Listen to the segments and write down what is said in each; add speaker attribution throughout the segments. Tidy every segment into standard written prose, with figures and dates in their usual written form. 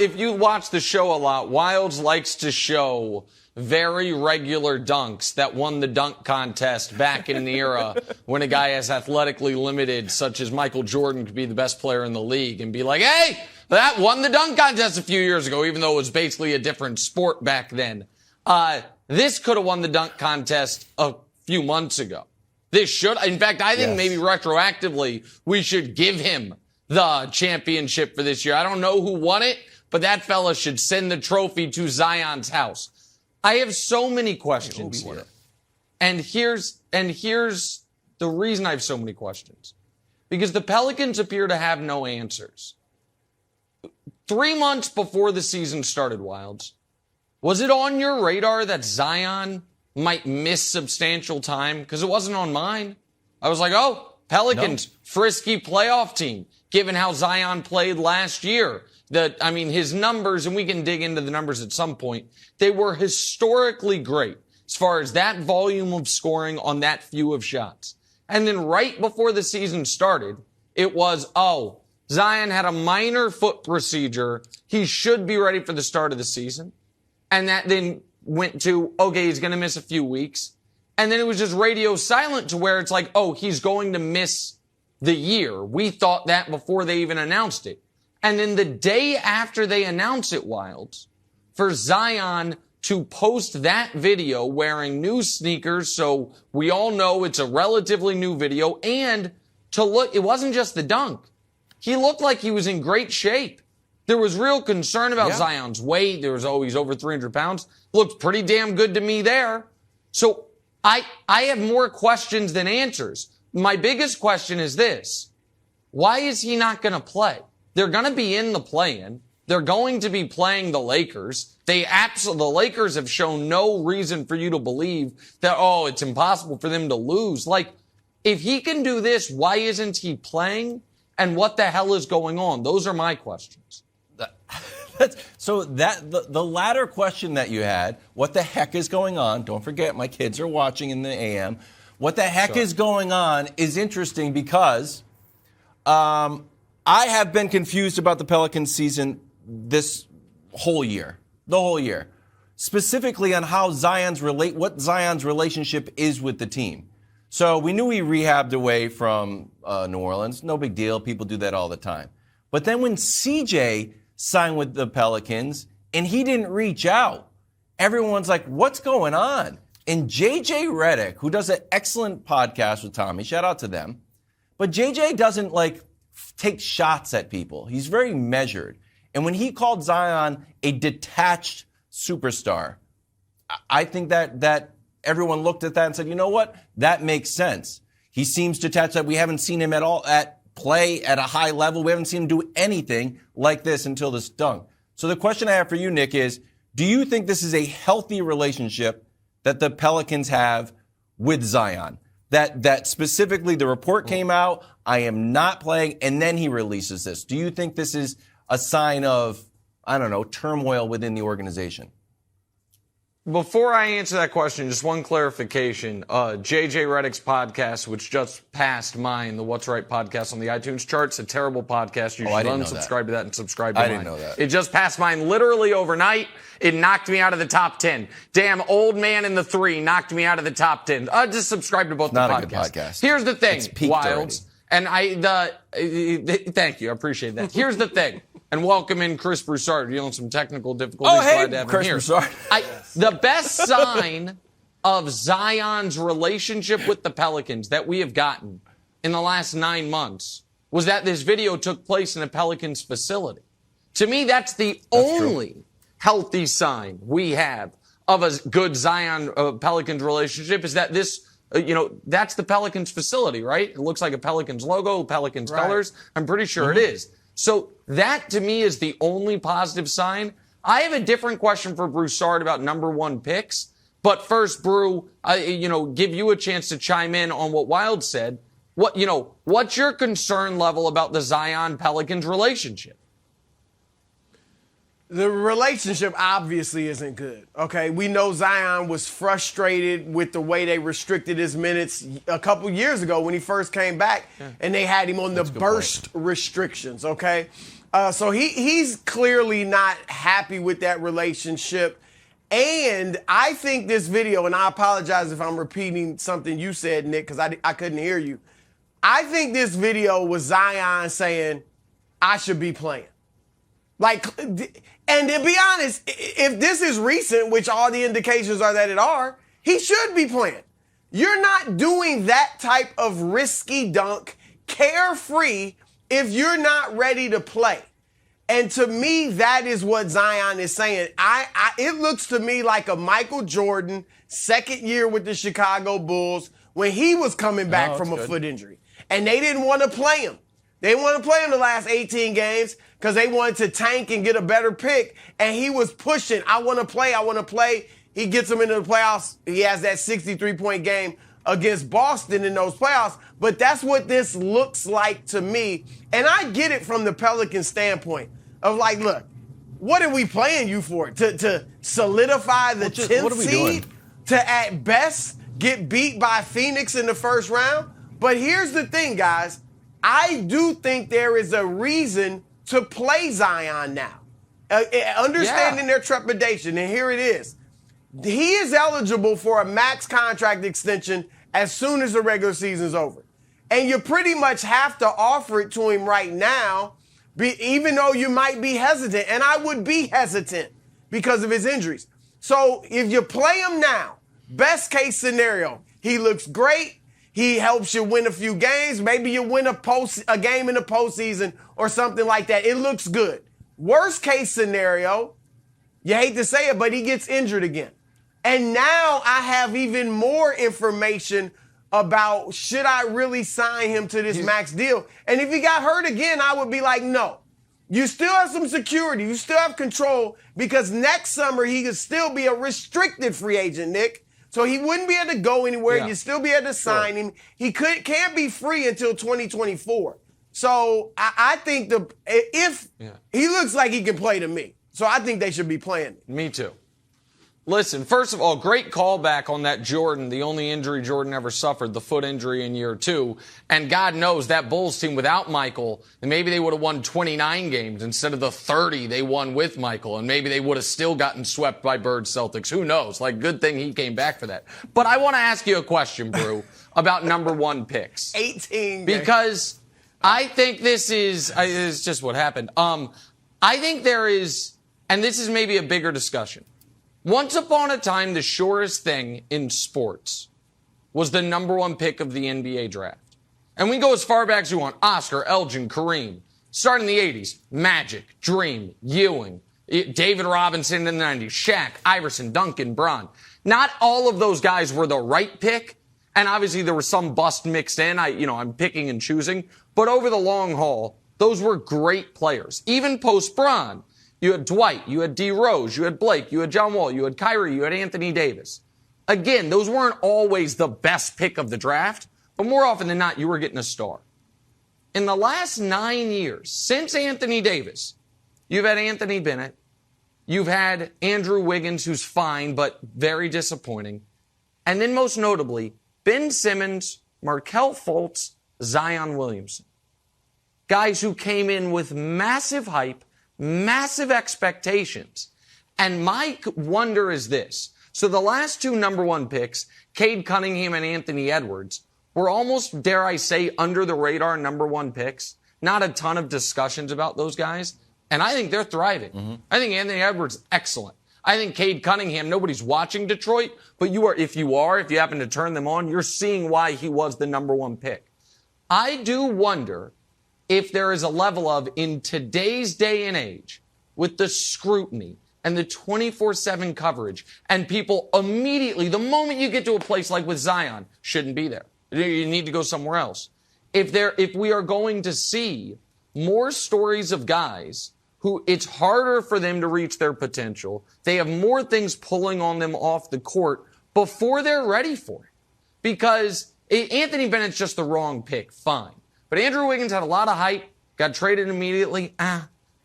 Speaker 1: if you watch the show a lot, Wilds likes to show very regular dunks that won the dunk contest back in the era when a guy as athletically limited, such as Michael Jordan, could be the best player in the league and be like, hey, that won the dunk contest a few years ago, even though it was basically a different sport back then. This could have won the dunk contest a few months ago. This should. In fact, I think maybe retroactively we should give him the championship for this year. I don't know who won it, but that fella should send the trophy to Zion's house. I have so many questions here. And here's the reason I have so many questions. Because the Pelicans appear to have no answers. 3 months before the season started, Wilds, was it on your radar that Zion might miss substantial time? Because it wasn't on mine. I was like, oh, Pelicans, frisky playoff team, given how Zion played last year. His numbers, and we can dig into the numbers at some point, they were historically great as far as that volume of scoring on that few of shots. And then right before the season started, it was, Zion had a minor foot procedure. He should be ready for the start of the season. And that then went to, okay, he's going to miss a few weeks. And then it was just radio silent to where it's like, he's going to miss the year. We thought that before they even announced it. And then the day after they announce it, Wilds, for Zion to post that video wearing new sneakers, so we all know it's a relatively new video, and to look, it wasn't just the dunk. He looked like he was in great shape. There was real concern about Zion's weight. There was always over 300 pounds. Looked pretty damn good to me there. So I have more questions than answers. My biggest question is this. Why is he not going to play? They're going to be in the play-in. They're going to be playing the Lakers. The Lakers have shown no reason for you to believe that, it's impossible for them to lose. Like, if he can do this, why isn't he playing? And what the hell is going on? Those are my questions.
Speaker 2: So the latter question that you had, what the heck is going on? Don't forget, my kids are watching in the AM. What the heck is going on is interesting because I have been confused about the Pelicans season this whole year, the whole year, specifically on how what Zion's relationship is with the team. So we knew he rehabbed away from New Orleans. No big deal. People do that all the time. But then when CJ signed with the Pelicans and he didn't reach out, everyone's like, what's going on? And JJ Redick, who does an excellent podcast with Tommy, shout out to them. But JJ doesn't take shots at people. He's very measured. And when he called Zion a detached superstar, I think that everyone looked at that and said, you know what? That makes sense. He seems detached. That we haven't seen him at all play at a high level. We haven't seen him do anything like this until this dunk. So the question I have for you, Nick, is do you think this is a healthy relationship that the Pelicans have with Zion? That specifically the report came out, I am not playing, and then he releases this. Do you think this is a sign of, turmoil within the organization?
Speaker 1: Before I answer that question, just one clarification. JJ Redick's podcast, which just passed mine, the What's Right podcast on the iTunes charts, a terrible podcast. You should unsubscribe to that and subscribe to mine.
Speaker 2: I didn't know that.
Speaker 1: It just passed mine literally overnight. It knocked me out of the top 10. Damn, old man in the 3 knocked me out of the top 10. Just subscribe to both the podcasts.
Speaker 2: Not a good podcast.
Speaker 1: Here's the thing,
Speaker 2: Wilds.
Speaker 1: And thank you, I appreciate that. Here's the thing. And welcome in Chris Broussard, dealing some technical difficulties. Glad to have him here.
Speaker 2: Broussard.
Speaker 1: The best sign of Zion's relationship with the Pelicans that we have gotten in the last 9 months was that this video took place in a Pelicans facility. To me, that's the only healthy sign we have of a good Zion Pelicans relationship is that this, that's the Pelicans facility, right? It looks like a Pelicans logo, Pelicans colors. I'm pretty sure it is. So that, to me, is the only positive sign. I have a different question for Broussard about number 1 picks. But first, Brew, give you a chance to chime in on what Wild said. What's your concern level about the Zion Pelicans relationship?
Speaker 3: The relationship obviously isn't good, okay? We know Zion was frustrated with the way they restricted his minutes a couple years ago when he first came back, and they had him on the burst restrictions, okay? So he's clearly not happy with that relationship. And I think this video, and I apologize if I'm repeating something you said, Nick, because I couldn't hear you. I think this video was Zion saying, I should be playing. Like, and to be honest, if this is recent, which all the indications are that it are, he should be playing. You're not doing that type of risky dunk carefree if you're not ready to play. And to me, that is what Zion is saying. It looks to me like a Michael Jordan second year with the Chicago Bulls when he was coming back from a foot injury. And they didn't want to play him. They didn't want to play him the last 18 games because they wanted to tank and get a better pick. And he was pushing, I want to play. He gets them into the playoffs. He has that 63-point game against Boston in those playoffs. But that's what this looks like to me. And I get it from the Pelicans standpoint of like, look, what are we playing you for? To solidify the 10th seed? To at best get beat by Phoenix in the first round? But here's the thing, guys. I do think there is a reason to play Zion now. Understanding their trepidation, and here it is. He is eligible for a max contract extension as soon as the regular season's over. And you pretty much have to offer it to him right now, even though you might be hesitant. And I would be hesitant because of his injuries. So if you play him now, best case scenario, he looks great. He helps you win a few games. Maybe you win a game in the postseason or something like that. It looks good. Worst case scenario, you hate to say it, but he gets injured again. And now I have even more information about should I really sign him to this max deal. And if he got hurt again, I would be like, no. You still have some security. You still have control because next summer he could still be a restricted free agent, Nick. So he wouldn't be able to go anywhere. Yeah. You'd still be able to sign him. He can't be free until 2024. So I think he looks like he can play to me. So I think they should be playing.
Speaker 1: Me too. Listen, first of all, great callback on that Jordan, the only injury Jordan ever suffered, the foot injury in year 2. And God knows that Bulls team without Michael, maybe they would have won 29 games instead of the 30 they won with Michael. And maybe they would have still gotten swept by Bird Celtics. Who knows? Like, good thing he came back for that. But I want to ask you a question, Brew, about number 1 picks.
Speaker 3: 18
Speaker 1: Because I think this is just what happened. I think there is, and this is maybe a bigger discussion. Once upon a time, the surest thing in sports was the number 1 pick of the NBA draft. And we go as far back as you want. Oscar, Elgin, Kareem. Starting in the 80s, Magic, Dream, Ewing, David Robinson in the 90s, Shaq, Iverson, Duncan, Bron. Not all of those guys were the right pick. And obviously there was some bust mixed in. I'm picking and choosing. But over the long haul, those were great players. Even post-Bron. You had Dwight, you had D. Rose, you had Blake, you had John Wall, you had Kyrie, you had Anthony Davis. Again, those weren't always the best pick of the draft, but more often than not, you were getting a star. In the last 9 years, since Anthony Davis, you've had Anthony Bennett, you've had Andrew Wiggins, who's fine, but very disappointing, and then most notably, Ben Simmons, Markelle Fultz, Zion Williamson. Guys who came in with massive hype, massive expectations. And my wonder is this. So the last 2 number 1 picks, Cade Cunningham and Anthony Edwards, were almost, dare I say, under the radar number 1 picks. Not a ton of discussions about those guys. And I think they're thriving. Mm-hmm. I think Anthony Edwards, excellent. I think Cade Cunningham, nobody's watching Detroit, but if you happen to turn them on, you're seeing why he was the number 1 pick. I do wonder if there is a level of, in today's day and age, with the scrutiny and the 24/7 coverage, and people immediately, the moment you get to a place like with Zion, shouldn't be there. You need to go somewhere else. If we are going to see more stories of guys who it's harder for them to reach their potential, they have more things pulling on them off the court before they're ready for it. Because Anthony Bennett's just the wrong pick, fine. But Andrew Wiggins had a lot of hype, got traded immediately.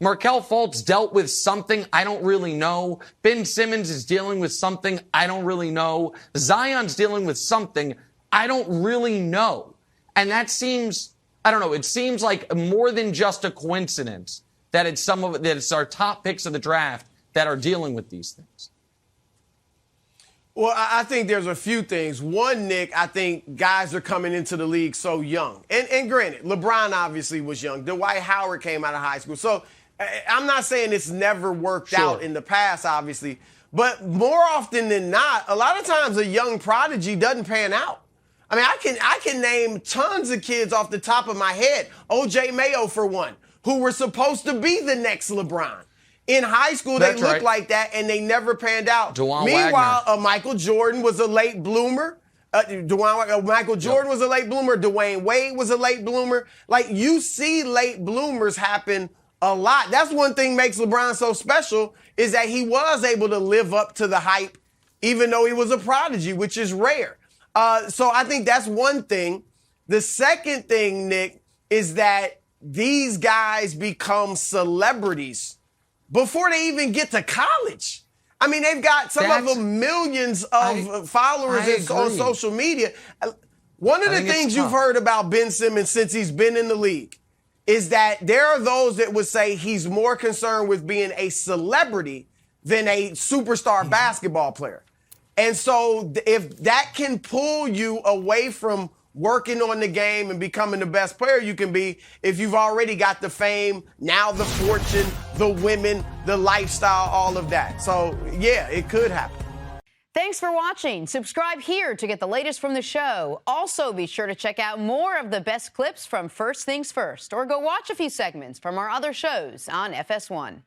Speaker 1: Markelle Fultz dealt with something I don't really know. Ben Simmons is dealing with something I don't really know. Zion's dealing with something I don't really know. And that seems, I don't know, it seems like more than just a coincidence that it's that it's our top picks of the draft that are dealing with these things.
Speaker 3: Well, I think there's a few things. One, Nick, I think guys are coming into the league so young. And granted, LeBron obviously was young. Dwight Howard came out of high school. So I'm not saying it's never worked out in the past, obviously. But more often than not, a lot of times a young prodigy doesn't pan out. I mean, I can name tons of kids off the top of my head. O.J. Mayo, for one, who were supposed to be the next LeBron. In high school, they looked like that, and they never panned out. Meanwhile, Michael Jordan was a late bloomer. Michael Jordan was a late bloomer. Dwayne Wade was a late bloomer. Like, you see late bloomers happen a lot. That's one thing makes LeBron so special, is that he was able to live up to the hype, even though he was a prodigy, which is rare. So I think that's one thing. The second thing, Nick, is that these guys become celebrities before they even get to college. I mean, they've got some of them millions of followers on social media. One of the things you've heard about Ben Simmons since he's been in the league is that there are those that would say he's more concerned with being a celebrity than a superstar basketball player. And so if that can pull you away from working on the game and becoming the best player you can be, if you've already got the fame, now the fortune, the women, the lifestyle, all of that. So, yeah, it could happen.
Speaker 4: Thanks for watching. Subscribe here to get the latest from the show. Also, be sure to check out more of the best clips from First Things First, or go watch a few segments from our other shows on FS1.